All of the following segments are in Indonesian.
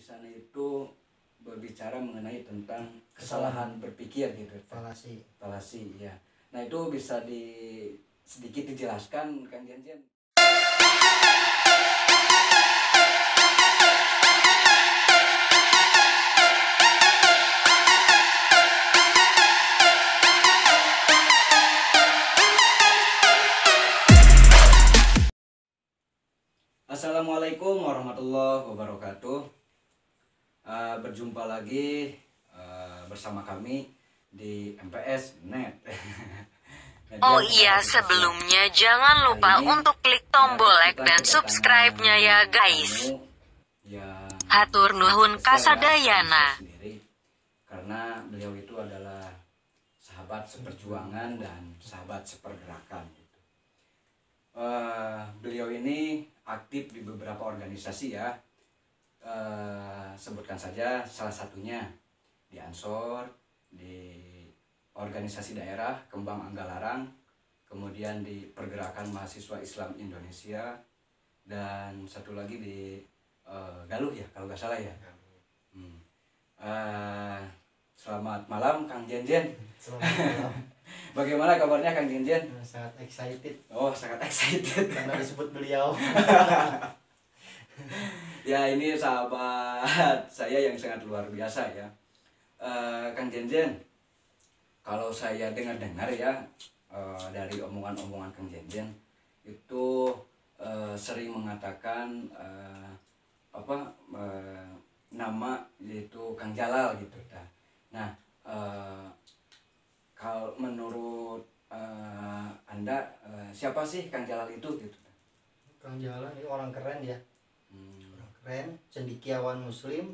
di sana itu berbicara mengenai tentang kesalahan berpikir gitu. Falasi ya. Nah itu bisa sedikit dijelaskan Kang Jenjen. Assalamualaikum warahmatullahi wabarakatuh. Berjumpa lagi bersama kami di MPS Net. Oh iya, sebelumnya jangan lupa untuk klik tombol like dan subscribe-nya ya guys. Hatur nuhun kasadayana. Karena beliau itu adalah sahabat seperjuangan dan sahabat sepergerakan. Beliau ini aktif di beberapa organisasi ya. Sebutkan saja salah satunya di Ansor, di organisasi daerah Kembang Anggalarang, kemudian di Pergerakan Mahasiswa Islam Indonesia, dan satu lagi di Galuh ya kalau nggak salah ya. Selamat malam Kang Jenjen. Selamat malam. Bagaimana kabarnya Kang Jenjen? Sangat excited. Oh, sangat excited karena disebut beliau. Ya, ini sahabat saya yang sangat luar biasa ya. Kang Jenjen, kalau saya dengar-dengar ya dari omongan-omongan Kang Jenjen itu sering mengatakan nama yaitu Kang Jalal gitu. Nah, kalau menurut Anda siapa sih Kang Jalal itu gitu? Kang Jalal ini orang keren ya. Orang keren, cendekiawan muslim.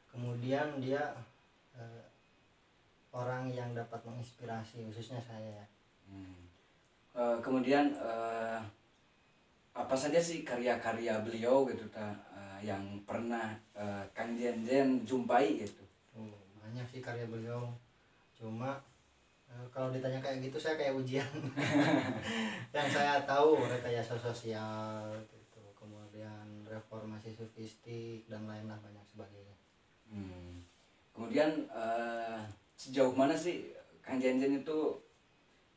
Kemudian dia orang yang dapat menginspirasi khususnya saya ya. Kemudian apa saja sih karya-karya beliau gitu yang pernah Kang Jenjen jumpai gitu? Banyak sih karya beliau. Cuma kalau ditanya kayak gitu saya kayak ujian. Yang saya tahu rekayasa sosial gitu, kemudian reformasi sufistik dan lain-lain banyak sebagainya. Kemudian sejauh mana sih Kang Jenjen itu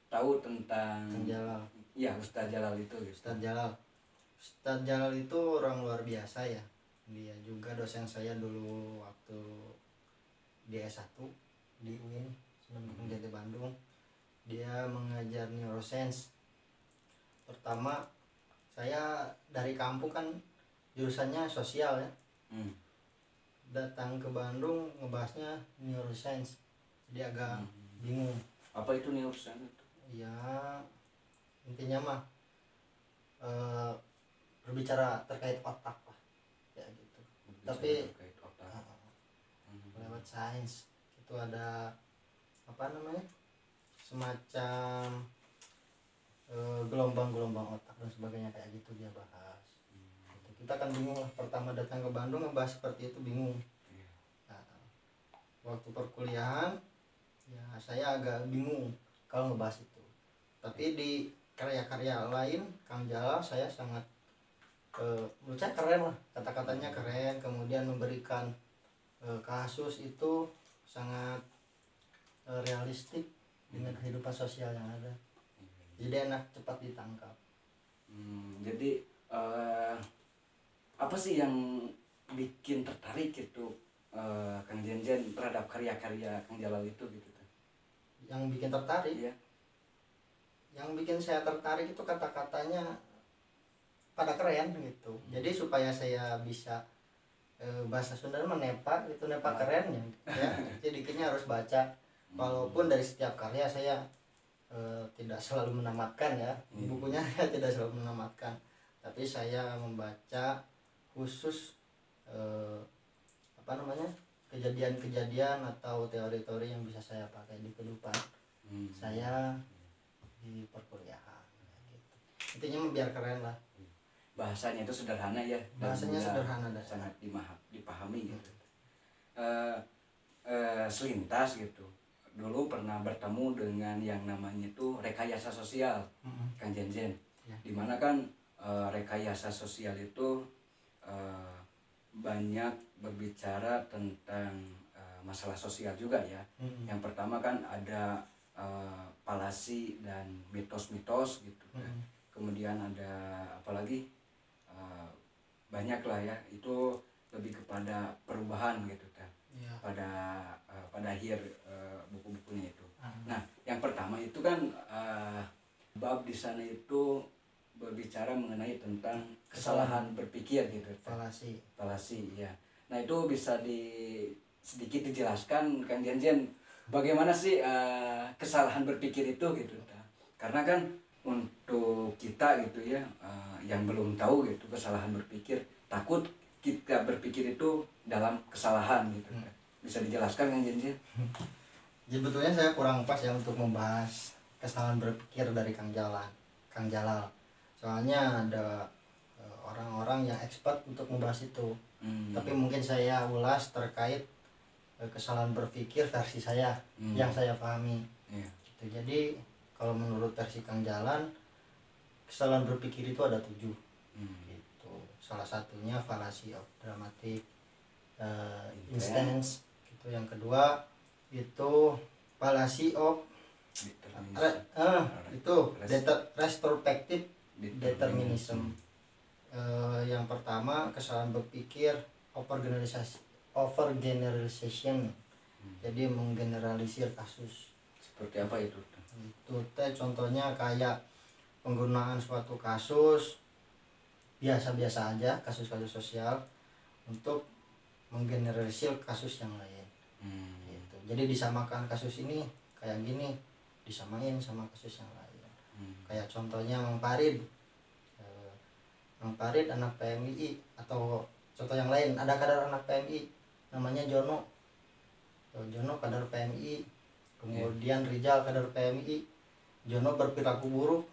tahu tentang Kang Jalal? Ya, Ustadz Jalal itu gitu. Ustadz Jalal itu orang luar biasa ya. Dia juga dosen saya dulu waktu di S1 di UIN Jati Bandung. Dia mengajar neuroscience. Pertama saya dari kampung kan jurusannya sosial ya. Datang ke Bandung ngebahasnya neuroscience, jadi agak bingung. Apa itu neuroscience itu? Ya intinya mah berbicara terkait otak lah ya gitu. Tapi lewat sains itu ada semacam gelombang-gelombang otak dan sebagainya kayak gitu dia bahas. Kita kan bingung lah, pertama datang ke Bandung ngebahas seperti itu bingung. Nah, waktu perkuliahan ya saya agak bingung kalau ngebahas itu. Tapi di karya-karya lain Kang Jalal saya sangat menurut saya keren lah, kata-katanya keren, kemudian memberikan kasus itu sangat realistik dengan kehidupan sosial yang ada. Jadi enak cepat ditangkap. Jadi apa sih yang bikin tertarik gitu Kang Jenjen terhadap karya-karya Kang Jalal itu gitu? Yang bikin tertarik? Iya. Yang bikin saya tertarik itu kata-katanya pada keren gitu. Jadi supaya saya bisa bahasa Sunda menepak itu keren ya. Jadi dikitnya harus baca. Walaupun dari setiap karya saya tidak selalu menamatkan ya, bukunya tidak selalu menamatkan, tapi saya membaca khusus kejadian-kejadian atau teori-teori yang bisa saya pakai di kehidupan saya di perkuliahan gitu. Intinya biar keren lah. Bahasanya itu sederhana ya. Bahasanya sederhana dan sangat dipahami gitu. Selintas gitu. Dulu pernah bertemu dengan yang namanya itu rekayasa sosial, Kang Jenjen. Dimana kan rekayasa sosial itu banyak berbicara tentang masalah sosial juga ya. Yang pertama kan ada falasi dan mitos-mitos gitu kan. Kemudian ada apalagi banyak lah ya, itu lebih kepada perubahan gitu kan. Pada akhir buku-bukunya itu. Nah, yang pertama itu kan bab di sana itu berbicara mengenai tentang kesalahan berpikir gitu. Falasi ya. Nah, itu bisa sedikit dijelaskan Kang Jen, bagaimana sih kesalahan berpikir itu gitu. Karena kan untuk kita gitu ya, yang belum tahu gitu kesalahan berpikir, takut kita berpikir itu dalam kesalahan gitu. Bisa dijelaskan Kang Jen? Jadi sebetulnya saya kurang pas ya untuk membahas kesalahan berpikir dari Kang Jalal. Soalnya ada orang-orang yang expert untuk membahas itu. Tapi mungkin saya ulas terkait kesalahan berpikir versi saya yang saya pahami. Gitu. Jadi kalau menurut versi Kang Jalan, kesalahan berpikir itu ada 7. Gitu. Salah satunya fallacy of dramatic instance. Gitu. Yang kedua itu fallacy of retrospective determinism. Yang pertama kesalahan berpikir overgeneralization. Jadi menggeneralisir kasus. Seperti apa itu? Itu contohnya kayak penggunaan suatu kasus biasa-biasa aja, kasus-kasus sosial, untuk menggeneralisir kasus yang lain. Gitu. Jadi disamakan kasus ini kayak gini, disamain sama kasus yang lain. Kayak contohnya Mang Farid anak PMI, atau contoh yang lain ada kadar anak PMI namanya Jono kadar PMI, kemudian Rijal kadar PMI, Jono berperilaku buruk.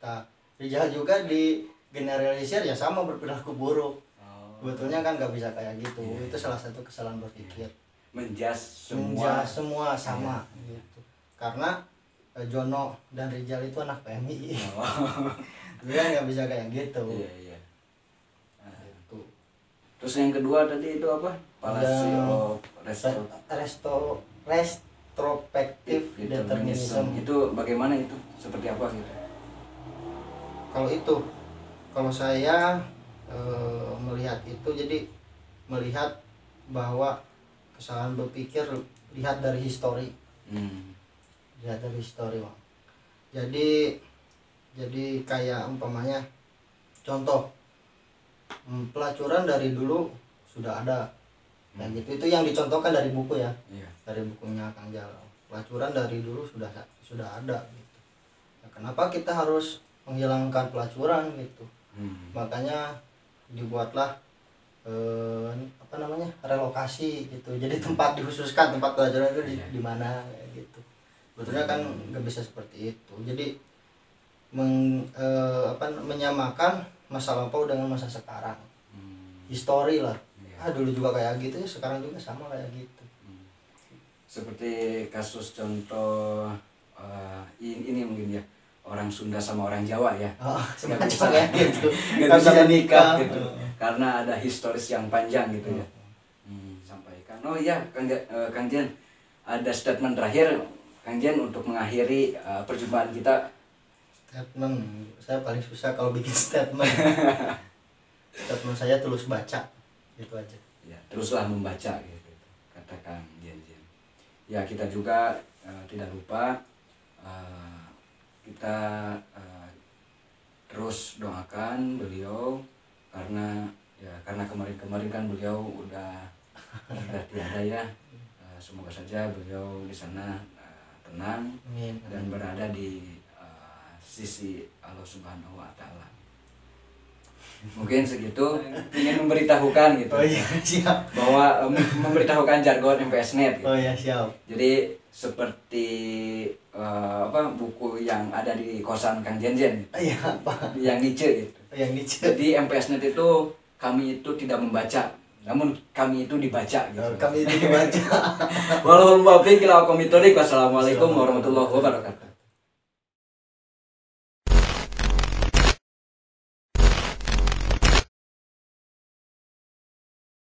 Nah, Rijal juga di generalisir ya sama berperilaku buruk. Sebetulnya kan nggak bisa kayak gitu. Itu salah satu kesalahan berpikir. Menjas semua sama gitu. Karena Jono dan Rijal itu anak PMI. Dia nggak bisa kayak gitu. Iya. Gitu. Terus yang kedua tadi itu apa? Fallacy of retrospective determinism. Itu bagaimana itu? Seperti apa gitu? Kalau saya melihat itu, jadi melihat bahwa kesalahan berpikir lihat dari histori. Lihat dari histori, Bang. Jadi kayak umpamanya contoh pelacuran dari dulu sudah ada. Gitu. Itu yang dicontohkan dari buku ya. Dari bukunya Kang Jalal. Pelacuran dari dulu sudah ada gitu. Nah, kenapa kita harus menghilangkan pelacuran gitu? Makanya dibuatlah relokasi gitu. Jadi tempat dikhususkan tempat pelacuran itu di mana gitu. Betulnya kan nggak bisa seperti itu. Jadi menyamakan masa lampau dengan masa sekarang. Histori lah. Dulu juga kayak gitu, sekarang juga sama kayak gitu. Seperti kasus contoh ini mungkin ya, orang Sunda sama orang Jawa ya. Nggak bisa kayak gitu. Nggak bisa nikah gitu. Karena ada historis yang panjang gitu ya. Sampaikan. Oh iya, Kang Jen, ada statement terakhir Kang Jen untuk mengakhiri perjumpaan kita. Statement, saya paling susah kalau bikin statement. Statement saya terus baca, gitu aja. Ya, teruslah membaca gitu, katakan Jen. Ya, kita juga tidak lupa kita terus doakan beliau, karena kemarin kan beliau udah tiada ya. Semoga saja beliau di sana tenang dan berada di sisi Allah Subhanahu wa Ta'ala. Mungkin segitu, ingin memberitahukan gitu. Siap. Bahwa memberitahukan jargon MPSNet gitu. Siap. Jadi seperti buku yang ada di kosan Kang Jen. Iya, apa? Yang Nietzsche gitu. Yang Nietzsche. Jadi MPSNet itu kami itu tidak membaca, namun kami itu dibaca gitu. Kami itu dibaca. Wassalamualaikum warahmatullahi wabarakatuh.